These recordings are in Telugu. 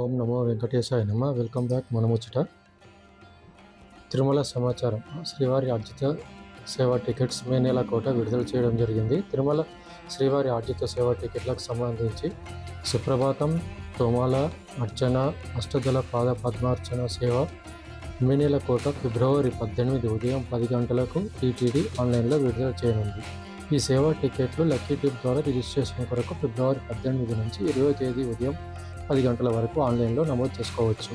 ఓం నమో వెంకటేశాయ నమ. Welcome back. మనముచ్చట తిరుమల సమాచారం. శ్రీవారి ఆర్జిత సేవా టికెట్స్ మే నెల కోట విడుదల చేయడం జరిగింది. తిరుమల శ్రీవారి ఆర్జిత సేవా టికెట్లకు సంబంధించి సుప్రభాతం, తోమాల అర్చన, అష్టదళ పాద పద్మార్చన సేవ మే నెల కోట ఫిబ్రవరి 18 ఉదయం 10 గంటలకు టీటీడీ ఆన్లైన్లో విడుదల చేయనుంది. ఈ సేవా టికెట్లు లక్కీ టిప్ ద్వారా రిజిస్ట్రేషన్ కొరకు ఫిబ్రవరి 18 నుంచి 20 తేదీ ఉదయం 10 గంటల వరకు ఆన్లైన్లో నమోదు చేసుకోవచ్చు.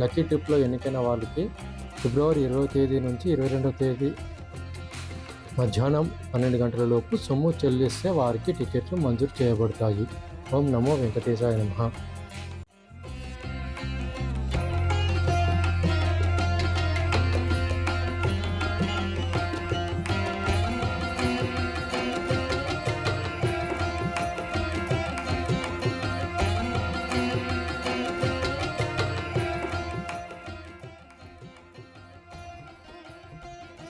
లక్కీ టిప్లో ఎన్నికైన వాళ్ళకి ఫిబ్రవరి 20 తేదీ నుంచి 22 తేదీ మధ్యాహ్నం 12 గంటల లోపు సొమ్ము చెల్లిస్తే వారికి టికెట్లు మంజూరు చేయబడతాయి. ఓం నమో వెంకటేశాయ నమః.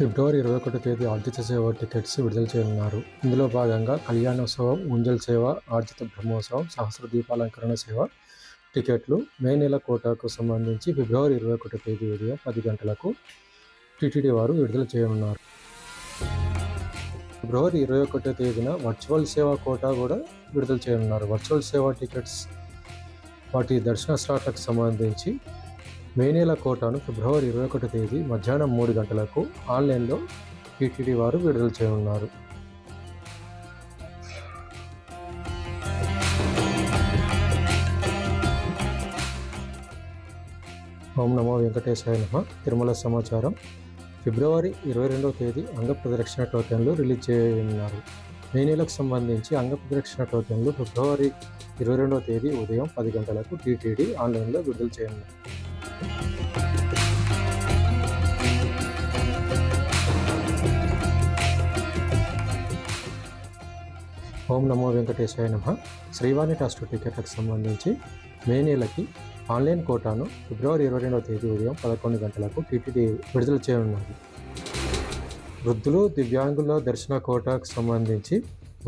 ఫిబ్రవరి 21 తేదీ ఆర్జిత సేవ టికెట్స్ విడుదల చేయనున్నారు. ఇందులో భాగంగా కళ్యాణోత్సవం, ఉంజల్ సేవ, ఆర్జిత బ్రహ్మోత్సవం, సహస్ర దీపాలంకరణ సేవ టికెట్లు మే నెల కోటాకు సంబంధించి ఫిబ్రవరి 21 తేదీ ఉదయం 10 గంటలకు టీటీడీ వారు విడుదల చేయనున్నారు. ఫిబ్రవరి 21 తేదీన వర్చువల్ సేవా కోటా కూడా విడుదల చేయనున్నారు. వర్చువల్ సేవా టికెట్స్ వాటి దర్శన స్లాట్లకు సంబంధించి మే నెల కోటాను ఫిబ్రవరి 21 తేదీ మధ్యాహ్నం 3 గంటలకు ఆన్లైన్లో టీటీడీ వారు విడుదల చేయనున్నారు. ఓం నమో వెంకటేశాయ నమః. తిరుమల సమాచారం. ఫిబ్రవరి 22 తేదీ అంగ ప్రదక్షిణ టోకెన్లు రిలీజ్ చేయనున్నారు. మే నెలకు సంబంధించి అంగ ప్రదక్షిణ టోకెన్లు ఫిబ్రవరి 22 తేదీ ఉదయం 10 గంటలకు టీటీడీ ఆన్లైన్లో విడుదల చేయనున్నారు. ఓం నమో వెంకటేశాయ నమః. శ్రీవాణి ట్రస్ట్ టికెట్లకు సంబంధించి మే నెలకి ఆన్లైన్ కోటాను ఫిబ్రవరి 22 తేదీ ఉదయం 11 గంటలకు టీటీడీ విడుదల చేయనున్నది. వృద్ధులు, దివ్యాంగుల దర్శన కోటాకు సంబంధించి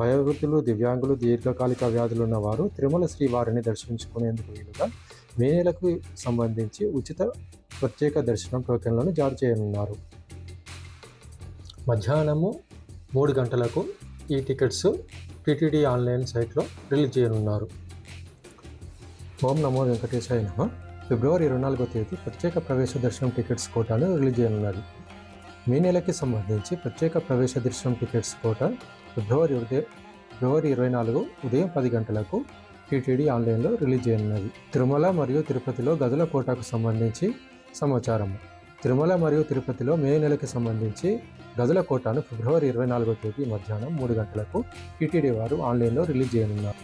వయోవృద్ధులు, దివ్యాంగులు, దీర్ఘకాలిక వ్యాధులున్న వారు తిరుమల శ్రీవారిని దర్శించుకునేందుకు వీలుగా మే నెలకు సంబంధించి ఉచిత ప్రత్యేక దర్శనం టోకెన్లను జారీ చేయనున్నారు. మధ్యాహ్నము 3 గంటలకు ఈ టికెట్స్ టీటీడీ ఆన్లైన్ సైట్లో రిలీజ్ చేయనున్నారు. ఓం నమో వెంకటేశాయ నమః. ఫిబ్రవరి 24 తేదీ ప్రత్యేక ప్రవేశ దర్శనం టికెట్స్ కోటాను రిలీజ్ చేయనున్నది. మే నెలకి సంబంధించి ప్రత్యేక ప్రవేశ దర్శనం టికెట్స్ కోటా ఫిబ్రవరి 24 ఉదయం 10 గంటలకు టీటీడీ ఆన్లైన్లో రిలీజ్ చేయనున్నది. తిరుమల మరియు తిరుపతిలో గదుల కోటాకు సంబంధించి సమాచారం. తిరుమల మరియు తిరుపతిలో మే నెలకి సంబంధించి గదుల కోటాను ఫిబ్రవరి 24 తేదీ మధ్యాహ్నం 3 గంటలకు టీటీడీ వారు ఆన్లైన్లో రిలీజ్ చేయనున్నారు.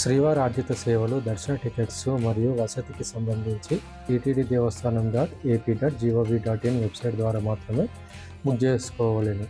శ్రీవారి ఆర్జిత సేవలు, దర్శన టికెట్స్ మరియు వసతికి సంబంధించి టీటీడీ దేవస్థానం.ఏపీ.gov.in వెబ్సైట్ ద్వారా మాత్రమే బుక్ చేసుకోవాలని.